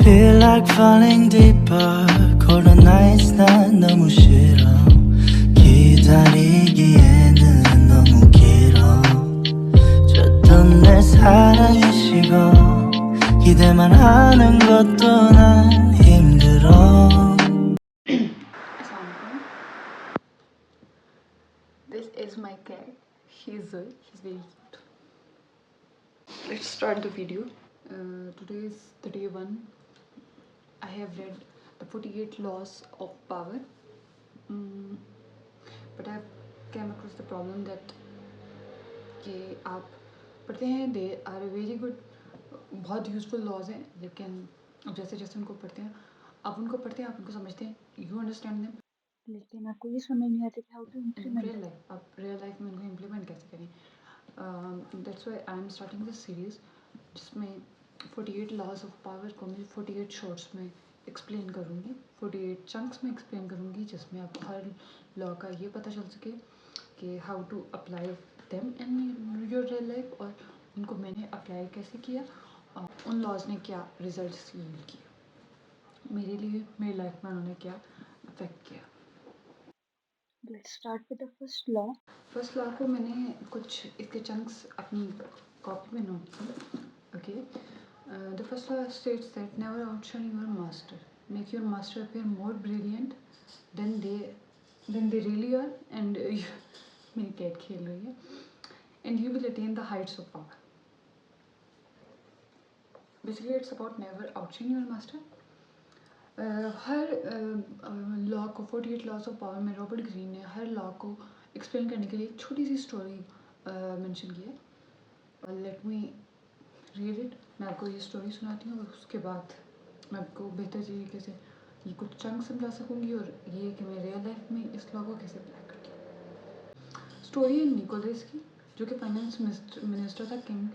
feel like falling deeper. Cold nights 난 너무 싫어. 기다리기에는 너무 길어. 줬던 내 사랑이 식어. 기대만 하는 것도 난 힘들어. This is my cat. He's very cute. Let's start the video. Today is the day 1. I have read the 48 laws of power, but I have came across the problem that कि आप पढ़ते हैं, they are very good, बहुत useful laws हैं, लेकिन अब जैसे जैसे उनको पढ़ते हैं, आप उनको पढ़ते हैं, आप उनको समझते हैं, यू अंडरस्टैंड देम, लेकिन आपको ये समझ नहीं आता कि how to implement real life, आप रियल लाइफ में उनको इम्प्लीमेंट कैसे करें. That's why I am starting this series, जिसमें 48 लॉज ऑफ पावर को मैं 48 शॉर्ट्स में एक्सप्लेन करूँगी, 48 चंक्स में एक्सप्लेन करूँगी, जिसमें आपको हर लॉ का ये पता चल सके कि how to apply them in your real life, और उनको मैंने अप्लाई कैसे किया और उन लॉज ने क्या रिजल्ट्स यील्ड किए मेरे लिए, मेरी लाइफ में उन्होंने क्या अफेक्ट किया. Let's start with the first law. First law को मैंने कुछ इसके चंक्स अपनी कॉपी में नोट किए. Okay, the first law states that never outshine your master, make your master appear more brilliant than they really are, and मेरी cat खेल रही है, and you will attain the heights of power. Basically it's about never outshine your master. हर law को 48 laws of power में Robert green ने हर law को एक्सप्लेन करने के लिए एक छोटी सी स्टोरी मेंशन की है. Let me read it. मैं आपको ये स्टोरी सुनाती हूँ और उसके बाद मैं आपको बेहतर तरीके से ये कुछ चंक समझा सकूँगी और ये कि मैं रियल लाइफ में इस लॉ को कैसे अप्लाई करती हूँ. स्टोरी है निकोलस की, जो कि फाइनेंस मिनिस्टर था किंग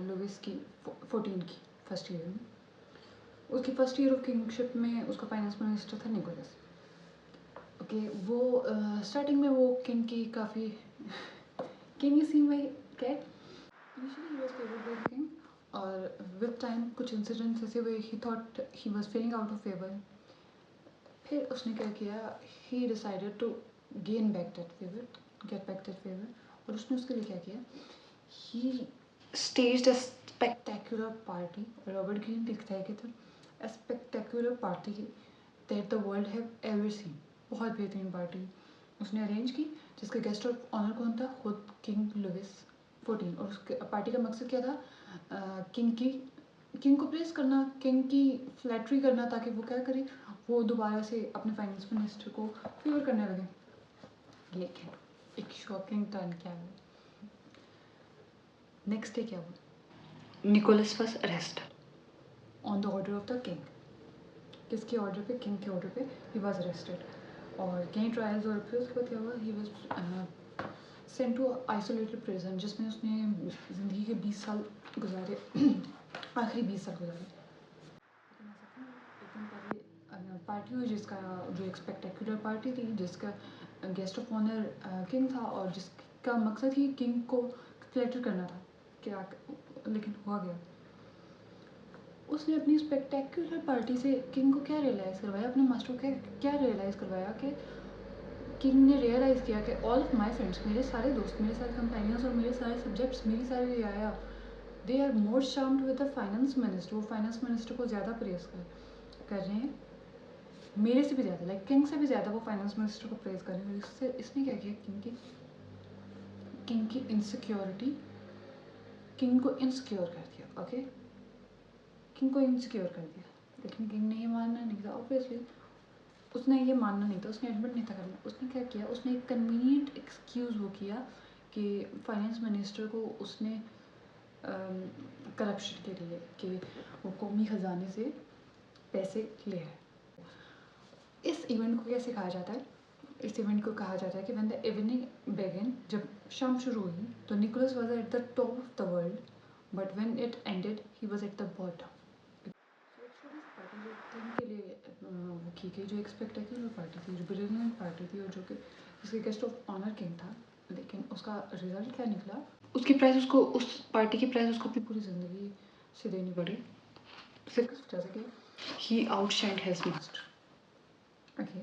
लुइस की 14 की फर्स्ट ईयर में. उसकी फर्स्ट ईयर ऑफ किंगशिप में उसका फाइनेंस मिनिस्टर था निकोलस. ओके, वो स्टार्टिंग में वो किंग की काफ़ी can you see my cat, initially he was favoured by the king, और विद टाइम कुछ इंसिडेंट्स ऐसे हुए, he thought he was feeling out of favour. फिर उसने क्या किया, he decided to gain back that favour, get back that favour, और उसने उसके लिए क्या किया, ही staged a spectacular party. Robert Greene लिखता है कि था a spectacular party that the world have ever seen. बहुत बेहतरीन पार्टी उसने अरेंज की, जिसके गेस्ट ऑफ ऑनर कौन था, खुद किंग लुइस 14. और उसके पार्टी का मकसद क्या था, किंग को प्रेस करना, किंग की फ्लैटरी करना, ताकि वो क्या करे, वो दोबारा से अपने फाइनेंस मिनिस्टर को फेवर करने लगे. लेकिन एक शॉकिंग टर्न क्या हुआ, नेक्स्ट डे क्या हुआ, Nicolas was arrested on the order of the king. किसके ऑर्डर पे, किंग के ऑर्डर पे ही वाज अरेस्टेड. और कई ट्रायल्स और फिर उसके बाद क्या हुआ, he was sent to isolated prison, जिसमें उसने ज़िंदगी के 20 साल गुजारे, आखिरी 20 साल गुजारे. एक दिन पहले पार्टी हुई, जिसका जो एक स्पेक्टेकुलर पार्टी थी, जिसका गेस्ट ऑफ ऑनर किंग था, और जिसका मकसद ही किंग को फ्लैटर करना था. क्या, लेकिन हुआ गया, उसने अपनी स्पेक्टेकुलर पार्टी से किंग को क्या रियलाइज़ करवाया, अपने मास्टर को क्या रियलाइज़ करवाया, कि किंग ने रियलाइज़ किया कि ऑल ऑफ माई फ्रेंड्स, मेरे सारे दोस्त, मेरे सारे कंपेनियंस और मेरे सारे सब्जेक्ट्स, मेरी सारी रियाया, they are more charmed with the finance minister. वो फाइनेंस मिनिस्टर को ज़्यादा प्रेस कर रहे हैं, मेरे से भी ज़्यादा, लाइक किंग से भी ज़्यादा वो फाइनेंस मिनिस्टर को प्रेस कर रहे हैं. इससे इसने क्या किया, किंग की इनसिक्योरिटी, किंग को इनसिक्योर कर दिया. ओके, किंग को इनसिक्योर कर दिया. लेकिन किंग ने ये मानना नहीं था, ऑब्वियसली उसने ये मानना नहीं था, उसने एडमिट नहीं था करना. उसने क्या किया, उसने एक कन्वीनियंट एक्सक्यूज़ वो किया कि फाइनेंस मिनिस्टर को उसने करप्शन के लिए, कि वो कौमी ख़जाने से पैसे ले आए. इस इवेंट को कैसे कहा जाता है, इस इवेंट को कहा जाता है कि व्हेन द इवनिंग बिगिन, जब शाम शुरू हुई, तो Nicolas was at the top of the world, but when it ended he was at the bottom. Party जो किंग के लिए वो की गई, जो एक स्पेक्टेकुलर पार्टी थी, जो ब्रिलियंट पार्टी थी, और जो कि जिसके गेस्ट ऑफ ऑनर किंग था, लेकिन उसका रिजल्ट क्या निकला, उसकी प्राइस उसको, उस पार्टी की प्राइस उसको अपनी पूरी ज़िंदगी से देनी पड़ी. सिर्फ इस वजह से कि he outshined his master. Okay,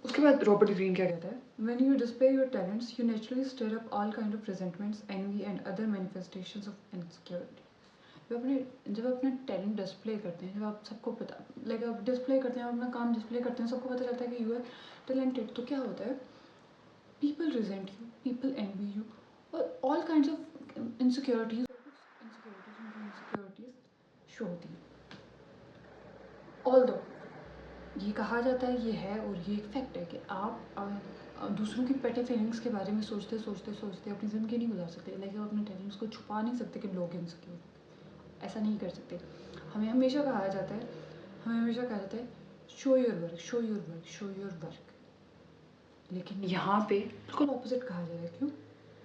उसके बाद रॉबर्ट ग्रीन क्या कहता है, when you display your talents you naturally stir up all kind of resentments, envy and other manifestations of insecurity. जब अपना टैलेंट डिस्प्ले करते हैं, जब आप सबको पता लाइक आप डिस्प्ले करते हैं, आप अपना काम डिस्प्ले करते हैं, सबको पता चलता है कि यू आर टैलेंटेड, तो क्या होता है, people resent you, people envy you, और all kinds of insecurities show होती हैं। ऑल्दो ये कहा जाता है, ये है और ये एक फैक्ट है कि आप दूसरों की पेटी फीलिंग्स के बारे में सोचते सोचते सोचते अपनी ज़िंदगी नहीं गुजार सकते। लाइक आप अपने टैलेंट्स को छुपा नहीं सकते कि लोग इनसिक्योर, ऐसा नहीं कर सकते। हमें हमेशा कहा जाता है show your work, show your work, show your work. लेकिन यहाँ पे बिल्कुल ऑपोजिट कहा जा रहा है। क्यों?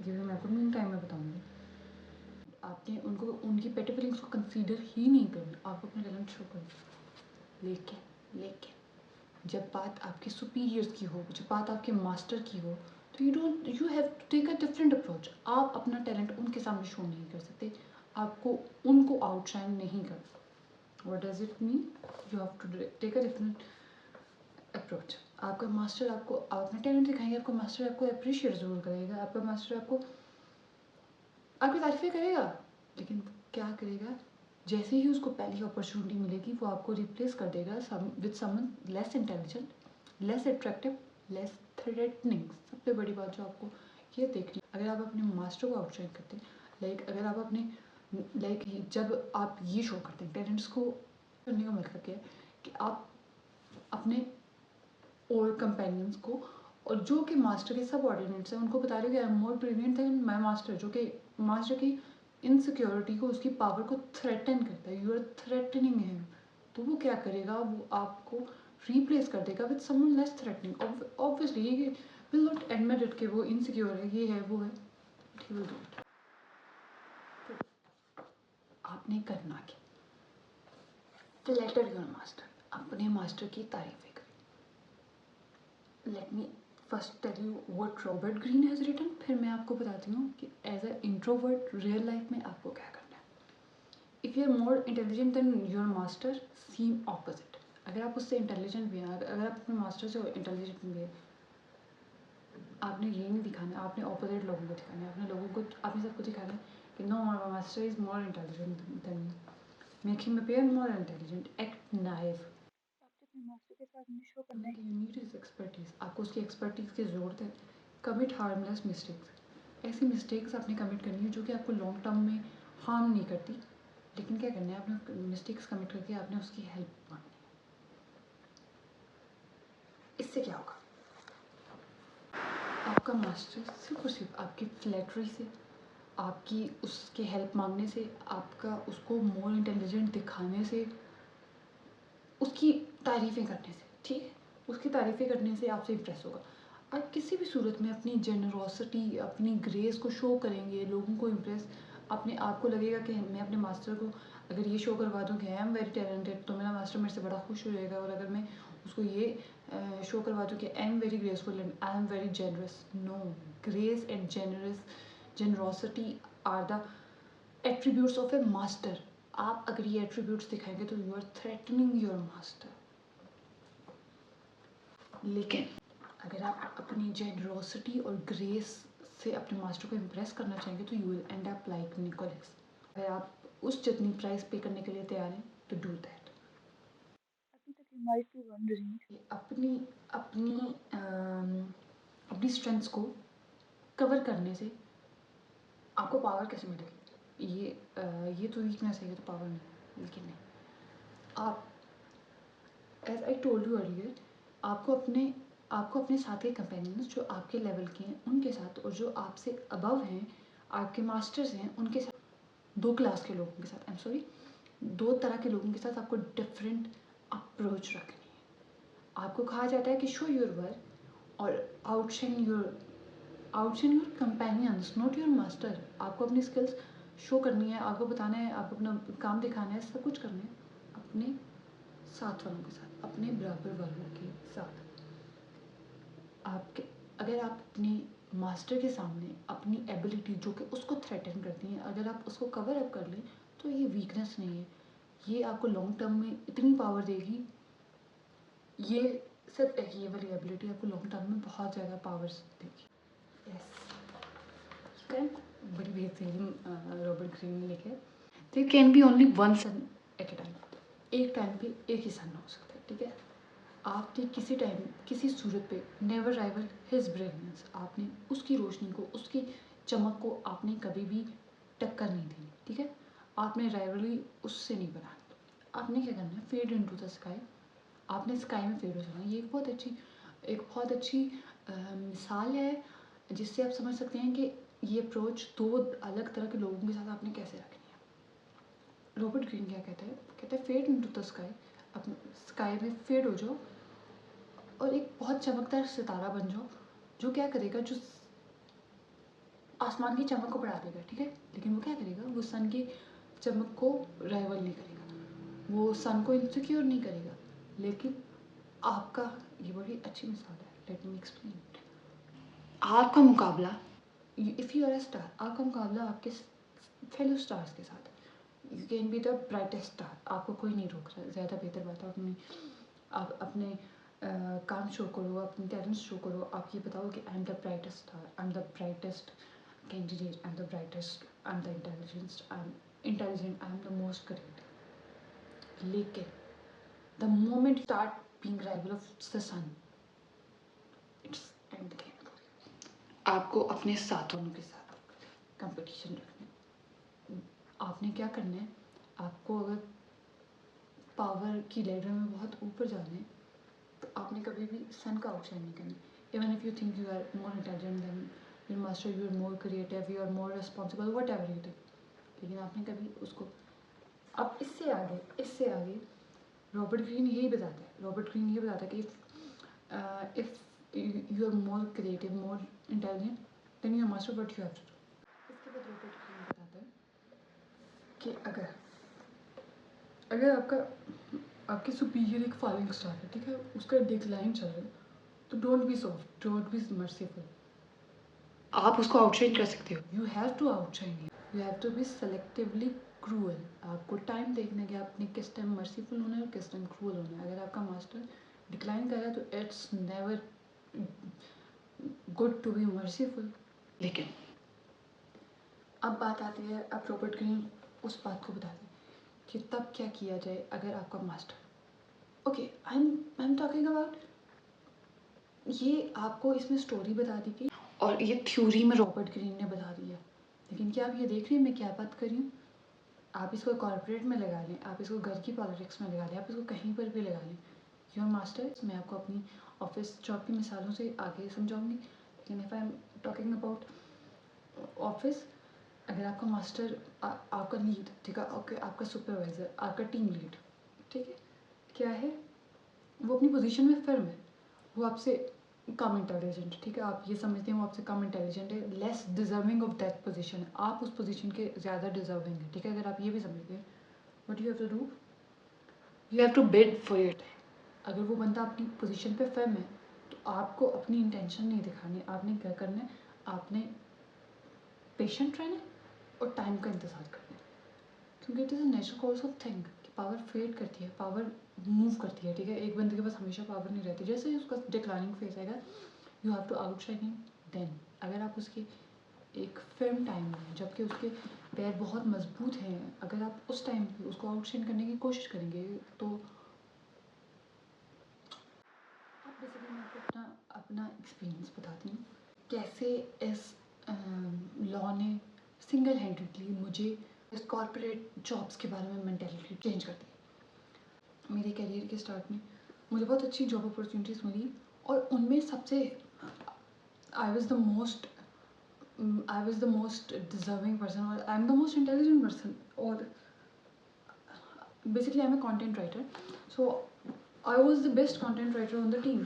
ये मैं आपको मीन टाइम में बताऊँगी। आपने उनको उनकी पेटी फीलिंग्स को कंसीडर ही नहीं करना, आप अपना टैलेंट शो करें। लेकिन जब बात आपके सुपीरियर्स की हो, जब बात आपके मास्टर की हो, तो you have to take a different approach. आप अपना टैलेंट उनके सामने शो नहीं कर सकते, आपको उनको आउटशाइन नहीं कर सकते। What does it mean? You have to take a different approach. आपका मास्टर आपको, आप अपना टैलेंट दिखाएंगे, आपका मास्टर आपको अप्रिशिएट ज़रूर करेगा, आपका मास्टर आपकी तारीफें करेगा, लेकिन क्या करेगा, जैसे ही उसको पहली अपॉर्चुनिटी मिलेगी वो आपको रिप्लेस कर देगा with someone less intelligent, less attractive, less threatening. सबसे बड़ी बात जो आपको ये देखनी, अगर आप अपने मास्टर को आउटशाइन करते हैं, लाइक अगर आप अपने जब आप ये शो करते हैं टैलेंट्स को करने का मतलब क्या है कि आप अपने और कंपेनियंस को और जो कि मास्टर के सब ऑर्डिनेट्स हैं उनको बता रहे हो कि I am more brilliant than my master, जो कि मास्टर की इनसिक्योरिटी को, उसकी पावर को थ्रेटन करता है। यू आर थ्रेटनिंग हिम, तो वो क्या करेगा, वो आपको रिप्लेस कर देगा with someone less threatening. Obviously ये विल नॉट एडमिट इट कि वो इनसिक्योर है, ये है, वो है, but he will do it. आपने करना क्या, फ्लैटर योर मास्टर, अपने मास्टर की तारीफें करें। Let me first tell you what Robert Green has written, फिर मैं आपको बताती हूँ कि as a introvert real life में आपको क्या करना है। If you are more intelligent than your master, seem opposite. अगर आप उससे इंटेलिजेंट भी हैं, अगर आप अपने मास्टर से इंटेलिजेंट भी है, आपने ये नहीं दिखाना, आपने ऑपोजिट लोगों को दिखाना है। आपने सबको दिखाना है कि no, my master is more intelligent than me, make him appear more intelligent, act naive. आपको अपने मास्टर के साथ में शो करना है। यू नीड हिज एक्सपर्टीज, आपको उसकी एक्सपर्टीज की ज़रूरत है। कमिट हार्मलेस मिस्टेक्स, ऐसी मिस्टेक्स आपने कमिट करनी है जो कि आपको लॉन्ग टर्म में हार्म नहीं करती, लेकिन क्या करना है, आपने मिस्टेक्स कमिट करके आपने उसकी हेल्प मांगनी है। इससे क्या होगा, आपका मास्टर सिर्फ और सिर्फ आपकी फ्लैटरी से, आपकी उसके हेल्प मांगने से, आपका उसको मोर इंटेलिजेंट दिखाने से, उसकी तारीफ़ें करने से, ठीक है, उसकी तारीफ़ें करने से आपसे इम्प्रेस होगा। आप किसी भी सूरत में अपनी जेनरोसिटी, अपनी ग्रेस को शो करेंगे, लोगों को इम्प्रेस, अपने आप को लगेगा कि मैं अपने मास्टर को अगर ये शो करवा दूँ कि आई एम वेरी टैलेंटेड, तो मेरा मास्टर मेरे से बड़ा खुश हो जाएगा। और अगर मैं उसको ये शो करवा दूँ कि I am very graceful and I am very generous, no, grace and generosity are the attributes of a master. आप अगर ये एट्रीब्यूट्स दिखाएंगे तो you are threatening your master. लेकिन अगर आप अपनी जेनरोसिटी और ग्रेस से अपने मास्टर को इम्प्रेस करना चाहेंगे तो you will end up like Nicholas. अगर आप उस जितनी प्राइस पे करने के लिए तैयार हैं तो डू दैट। अभी तक यू माइट बी वंडरिंग, अपनी अपनी अपनी स्ट्रेंथ्स को कवर करने से आपको पावर कैसे मिलेगी। ये तो वीकनेस है, ये तो पावर नहीं। लेकिन नहीं, आप as I told you earlier, आपको अपने साथ के कंपेनियंस जो आपके लेवल के हैं उनके साथ, और जो आपसे अबव हैं, आपके मास्टर्स हैं, उनके साथ, दो क्लास के लोगों के साथ, आई एम सॉरी, दो तरह के लोगों के साथ आपको डिफरेंट अप्रोच रखनी है। आपको कहा जाता है कि शो योर वर्क और outshine your companions, not your master. आपको अपनी स्किल्स शो करनी है, आपको बताना है, आपको अपना काम दिखाना है, सब कुछ करना है अपने साथ वालों के साथ, अपने बराबर वालों के साथ। आपके अगर आप अपने मास्टर के सामने अपनी एबिलिटी जो कि उसको थ्रेटन करती हैं, अगर आप उसको कवर अप कर लें तो ये वीकनेस नहीं है, ये आपको लॉन्ग टर्म में इतनी पावर देगी, ये सिर्फ ये वाली एबिलिटी आपको लॉन्ग टर्म में बहुत ज़्यादा पावर्स देगी। यस, बड़ी बेहतरीन रॉबर्ट ग्रीन ने लिखे। There can be only one sun at a time, एक टाइम पे एक ही सन हो सकता है, ठीक है। आपने किसी टाइम किसी सूरत पे नेवर राइवल हिज ब्रिलियंस, आपने उसकी रोशनी को, उसकी चमक को आपने कभी भी टक्कर नहीं दी, ठीक है। आपने राइवली उससे नहीं बनानी। आपने क्या करना है, फेड इनटू द स्काई, आपने स्काई में फेड हो जाना। ये एक बहुत अच्छी मिसाल है जिससे आप समझ सकते हैं कि ये अप्रोच दो अलग तरह के लोगों के साथ आपने कैसे रखनी है। रॉबर्ट ग्रीन क्या कहते हैं फेड इनटू द स्काई, अपने स्काई में फेड हो जाओ और एक बहुत चमकदार सितारा बन जाओ, जो क्या करेगा, जो आसमान की चमक को बढ़ा देगा, ठीक है। लेकिन वो क्या करेगा, वो सन की चमक को राइवल नहीं करेगा, वो सन को इनसिक्योर नहीं करेगा। लेकिन आपका, ये बड़ी अच्छी मिसाल है, लेट मी एक्सप्लेन। आपका मुकाबला, if you are a star, आपका मुकाबला आपके फेलो स्टार्स के साथ। You can be the brightest star, आपको कोई नहीं रोक रहा। ज़्यादा बेहतर बात है आप अपने काम शो करो, अपने टैलेंट शो करो। आप ये बताओ कि I am the brightest star, I am the brightest candidate, I am the brightest, I am the intelligent, I am the most creative. लेकिन the moment start being rival of the sun, it's end game. आपको अपने साथों के साथ competition रखना है। आपने क्या करना है, आपको अगर पावर की लेडर में बहुत ऊपर जाना है तो आपने कभी भी सन का आउटशाइन नहीं करना। Even if you think you are more intelligent than your master, you are more creative, you are more responsible, whatever you think, लेकिन आपने कभी उसको, अब इससे आगे रॉबर्ट ग्रीन यही बताता है कि if you are more creative, more intelligent, then you master what you have to do. इसके बाद रॉबर्ट ग्रीन बताता है कि अगर आपके सुपीरियर एक फॉलोइंग स्टार है, ठीक है, उसका डिक्लाइन चल रहा है, तो don't be soft, don't be merciful. आप उसको आउटशाइन कर सकते हो। You have to outshine, you have to be selectively cruel. आपको टाइम देखना है कि आपने किस टाइम मर्सीफुल होना है और किस टाइम क्रूअल होना है। अगर आपका मास्टर डिक्लाइन कर रहा है तो it's never good to be merciful. लेकिन अब बात आती है, अब रॉबर्ट ग्रीन उस बात को बताते हैं कि तब क्या किया जाए अगर आपका master, okay, I am talking about, ये आपको इसमें स्टोरी बता दी गई और ये थ्योरी में रॉबर्ट ग्रीन ने बता दिया। लेकिन क्या आप ये देख रहे हैं मैं क्या बात कर रही हूँ? आप इसको कॉर्पोरेट में लगा लें, आप इसको घर की पॉलिटिक्स में लगा लें, आप इसको कहीं पर भी लगा लें। योर मास्टर, मैं आपको अपनी ऑफिस जॉब की मिसालों से आगे समझाऊंगी। लेकिन if I am talking about office, अगर आपका मास्टर, आपका लीड, ठीक है, ओके, आपका सुपरवाइज़र, आपका टीम लीड, ठीक है, क्या है, वो अपनी पोजीशन में फर्म है, वो आपसे कम इंटेलिजेंट, ठीक है, आप ये समझते हैं वो आपसे कम इंटेलिजेंट है, less deserving of that position है, आप उस पोजीशन के ज़्यादा डिजर्विंग है, ठीक है। अगर आप ये भी समझते हैं, what you have to do, you have to bid for your time. अगर वो बंदा अपनी पोजीशन पे फर्म है तो आपको अपनी इंटेंशन नहीं दिखानी, आपने क्या करना है, आपने पेशेंट रहना है और टाइम का इंतज़ार करना है, क्योंकि it is a natural course of thing कि पावर फेड करती है, पावर मूव करती है, ठीक है। एक बंदे के पास हमेशा पावर नहीं रहती, जैसे ही उसका डिक्लाइनिंग फेज आएगा you have to outshine him then. अगर आप उसके एक फिल्म टाइम में, जबकि उसके पैर बहुत मजबूत हैं, अगर आप उस टाइम पे उसको आउटशाइन करने की कोशिश करेंगे तो आप बेसिकली, मैं आपको अपना एक्सपीरियंस बताती हूँ कैसे इस लॉ ने सिंगल हैंडेडली मुझे इस कॉर्पोरेट जॉब्स के बारे में मैंटेलिटी चेंज कर दी। मेरे करियर के स्टार्ट में मुझे बहुत अच्छी जॉब अपॉर्चुनिटीज़ मिली और उनमें सबसे I was the most deserving person और I am the most intelligent person और basically I'm a content writer, so I was the best content writer on the team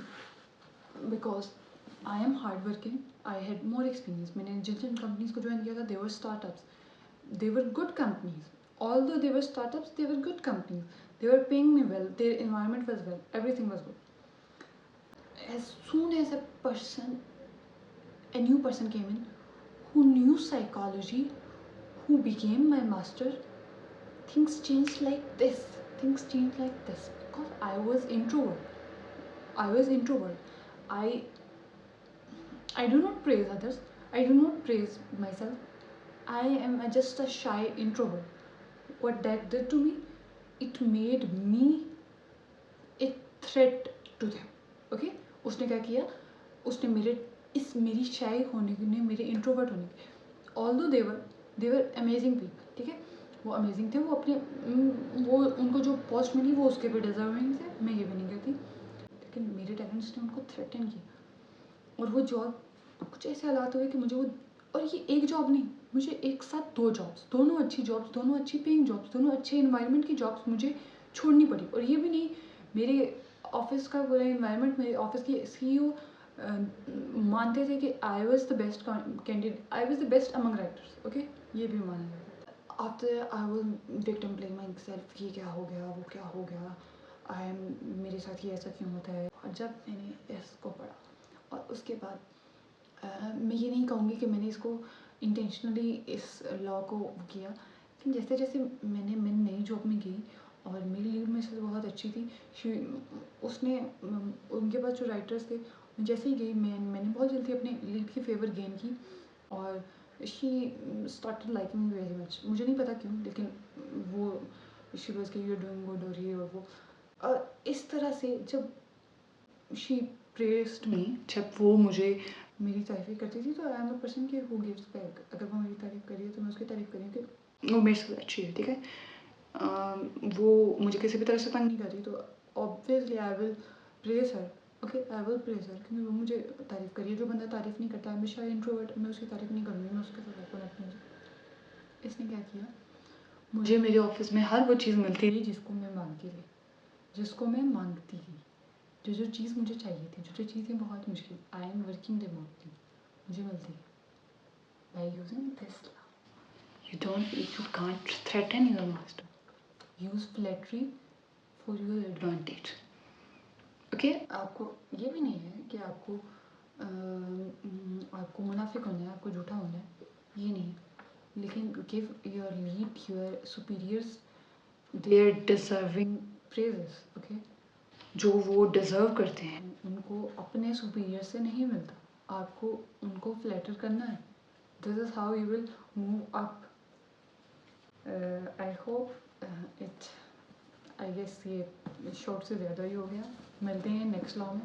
because I am hardworking, I had more experience. मैंने जिन companies को join किया था, they were startups, they were good companies, although they were startups, they were good companies, they were paying me well, their environment was well, everything was good. As soon as a new person came in who knew psychology, who became my master, things changed like this. Things changed like this because I was introvert. I do not praise others. I do not praise myself. I am just a shy introvert. What that did to me, it made me a threat to them. Okay? उसने क्या किया? उसने मेरी शाय होने ने मेरे introvert होने although देवर amazing people, ठीक है, वो अमेजिंग थे, वो अपने वो उनको जो पोस्ट मिली वो उसके भी डिजर्विंग थे, मैं ये भी नहीं कहती, लेकिन मेरे टैलेंट्स ने उनको थ्रेटन किया और वो जॉब कुछ ऐसे हालात हुए कि मुझे वो, और ये एक जॉब नहीं, मुझे एक साथ 2 जॉब्स, दोनों अच्छी जॉब्स, दोनों अच्छी पेइंग जॉब्स, दोनों अच्छे इन्वायरमेंट की जॉब्स मुझे छोड़नी पड़ी। और ये भी नहीं मेरे ऑफिस का पूरा इन्वायरमेंट, मेरे ऑफिस की सीईओ मानते थे कि आई was the best candidate, I was the best among writers, okay, ये भी माना गया। After I was victim playing my self, ये क्या हो गया, वो क्या हो गया, आई एम, मेरे साथ ये ऐसा क्यों होता है। और जब मैंने इसको पढ़ा और उसके बाद मैं ये नहीं कहूँगी कि मैंने इसको इंटेंशनली इस लॉ को किया, लेकिन जैसे जैसे मैं नई जॉब में गई और मेरी लीड में से बहुत अच्छी थी, उसने उनके पास जो राइटर्स थे, जैसे ही गई मैंने बहुत जल्दी अपने लीड की फेवर गेन की और she started liking me very much. मुझे नहीं पता क्यों, लेकिन वो शी वाज कि यू आर डूइंग गुड और ये और वो, और इस तरह से जब शी प्रेस्ड मी, जब वो मुझे मेरी तारीफ़ें करती थी, तो आई एम अ पर्सन के हु गिव्स बैक। अगर वो मेरी तारीफ़ करी है तो मैं उसकी तारीफ़ करी कि वो मेरे से अच्छी है, ठीक है। वो मुझे किसी भी तरह से तंग नहीं कर रही, तो obviously I will praise her, okay, I will praise her, क्योंकि वो मुझे तारीफ़ करी है। जो बंदा तारीफ़ नहीं करता, हमेशा इंट्रोवर्ट, मैं उसकी तारीफ़ नहीं करूँगी, मैं उसके साथ ओपन अपनी। इसने क्या किया, मुझे मेरे ऑफिस में हर वो चीज़ मिलती थी जिसको मैं मांगती थी, जिसको मैं मांगती थी, जो चीज़ मुझे चाहिए थी, जो चीज़ें बहुत मुश्किल, आई एम वर्किंग रिमोटली, मुझे मिलती है by using this law. You can't threaten your master. Use flattery for your advantage. Okay? आपको ये भी नहीं है कि आपको मुनाफिक होना है, आपको झूठा होना है, ये नहीं है, लेकिन give your lead, your superiors their deserving praises, okay, जो वो डिज़र्व करते हैं, उनको अपने सुपीरियर से नहीं मिलता, आपको उनको फ्लैटर करना है। This is how you will move up. I hope it, I guess ये शॉर्ट से ज़्यादा ही हो गया। मिलते हैं नेक्स्ट लॉ में।